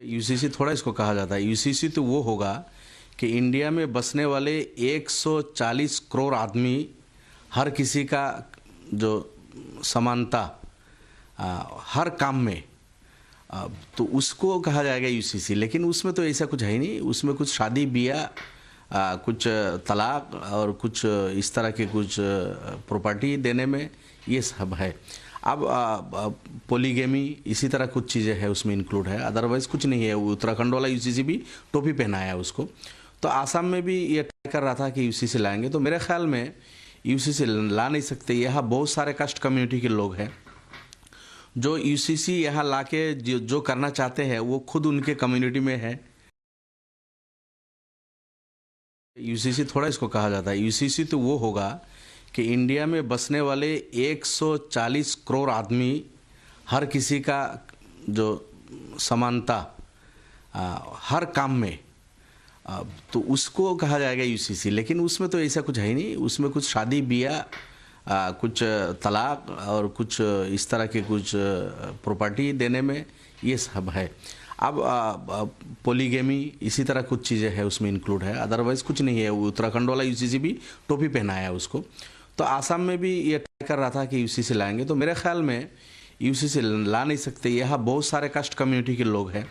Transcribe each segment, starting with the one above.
UCC थोड़ा इसको कहा जाता है। यूसीसी तो वो होगा कि इंडिया में बसने वाले 140 करोड़ आदमी, हर किसी का जो समानता हर काम में, तो उसको कहा जाएगा यूसीसी। लेकिन उसमें तो ऐसा कुछ है ही नहीं। उसमें कुछ शादी ब्याह, कुछ तलाक और कुछ इस तरह के कुछ प्रॉपर्टी देने में ये सब है। अब पोलीगेमी इसी तरह कुछ चीज़ें हैं उसमें इंक्लूड है, अदरवाइज़ कुछ नहीं है। उत्तराखंड वाला यूसीसी भी टोपी पहनाया है उसको। तो आसाम में भी ये ट्राई कर रहा था कि यूसीसी लाएंगे, तो मेरे ख्याल में यूसीसी ला नहीं सकते। यहाँ बहुत सारे कास्ट कम्युनिटी के लोग हैं जो यूसीसी यहाँ ला के जो करना चाहते हैं वो खुद उनके कम्युनिटी में है। यूसीसी थोड़ा इसको कहा जाता है। यूसीसी तो वो होगा कि इंडिया में बसने वाले 140 करोड़ आदमी, हर किसी का जो समानता हर काम में, तो उसको कहा जाएगा यूसीसी। लेकिन उसमें तो ऐसा कुछ है ही नहीं। उसमें कुछ शादी ब्याह, कुछ तलाक और कुछ इस तरह के कुछ प्रॉपर्टी देने में ये सब है। अब पोलीगेमी इसी तरह कुछ चीज़ें हैं उसमें इंक्लूड है, अदरवाइज़ कुछ नहीं है। उत्तराखंड वाला यूसीसी भी टोपी पहनाया है उसको। तो आसाम में भी ये ट्राई कर रहा था कि यूसीसी लाएंगे, तो मेरे ख्याल में यूसीसी ला नहीं सकते। यहाँ बहुत सारे कास्ट कम्युनिटी के लोग हैं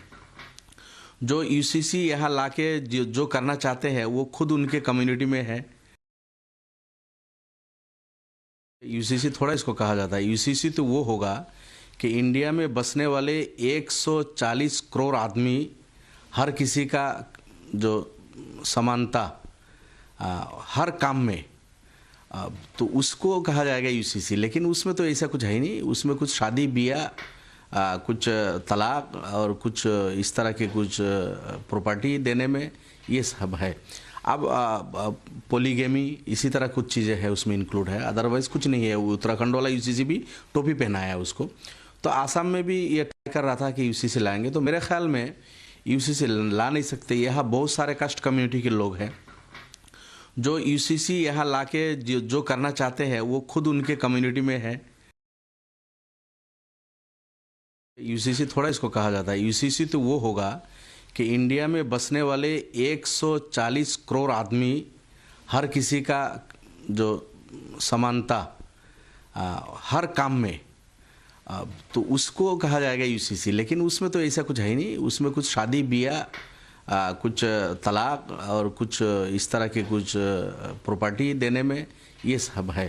जो यूसीसी यहाँ ला के जो करना चाहते हैं वो खुद उनके कम्युनिटी में है। यूसीसी थोड़ा इसको कहा जाता है। यूसीसी तो वो होगा कि इंडिया में बसने वाले 140 करोड़ आदमी, हर किसी का जो समानता हर काम में, तो उसको कहा जाएगा यूसीसी। लेकिन उसमें तो ऐसा कुछ है ही नहीं। उसमें कुछ शादी ब्याह, कुछ तलाक और कुछ इस तरह के कुछ प्रॉपर्टी देने में ये सब है। अब पोलीगेमी इसी तरह कुछ चीज़ें हैं उसमें इंक्लूड है, अदरवाइज़ कुछ नहीं है। उत्तराखंड वाला यूसीसी भी टोपी पहनाया है उसको। तो आसाम में भी ये ट्राई कर रहा था कि यूसीसी लाएंगे, तो मेरे ख्याल में यूसीसी ला नहीं सकते। यहाँ बहुत सारे कास्ट कम्युनिटी के लोग हैं जो यूसीसी यहाँ ला के जो करना चाहते हैं वो खुद उनके कम्युनिटी में है। यूसीसी थोड़ा इसको कहा जाता है। यूसीसी तो वो होगा कि इंडिया में बसने वाले 140 करोड़ आदमी, हर किसी का जो समानता हर काम में, तो उसको कहा जाएगा यूसीसी। लेकिन उसमें तो ऐसा कुछ है ही नहीं। उसमें कुछ शादी ब्याह, कुछ तलाक और कुछ इस तरह के कुछ प्रॉपर्टी देने में ये सब है।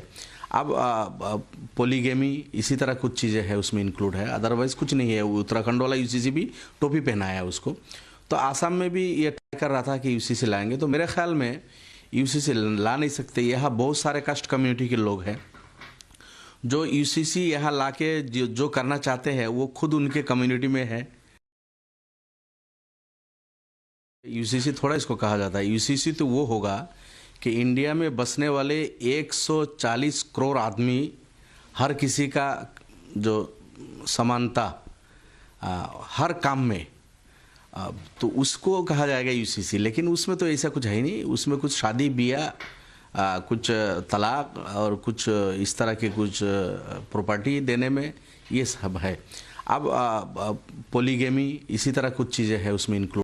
अब पोलीगेमी इसी तरह कुछ चीज़ें हैं उसमें इंक्लूड है, अदरवाइज़ कुछ नहीं है। उत्तराखंड वाला यूसीसी भी टोपी पहनाया है उसको। तो आसाम में भी ये ट्राई कर रहा था कि यूसीसी लाएंगे, तो मेरे ख्याल में यूसीसी ला नहीं सकते। यहाँ बहुत सारे कास्ट कम्युनिटी के लोग हैं जो यूसीसी यहाँ ला के जो करना चाहते हैं वो खुद उनके कम्युनिटी में है। यूसीसी थोड़ा इसको कहा जाता है। यूसीसी तो वो होगा कि इंडिया में बसने वाले 140 करोड़ आदमी, हर किसी का जो समानता हर काम में, तो उसको कहा जाएगा यूसीसी। लेकिन उसमें तो ऐसा कुछ है ही नहीं। उसमें कुछ शादी ब्याह, कुछ तलाक और कुछ इस तरह के कुछ प्रॉपर्टी देने में ये सब है। अब पोलीगेमी इसी तरह कुछ चीज़ें हैं उसमें इंक्लूड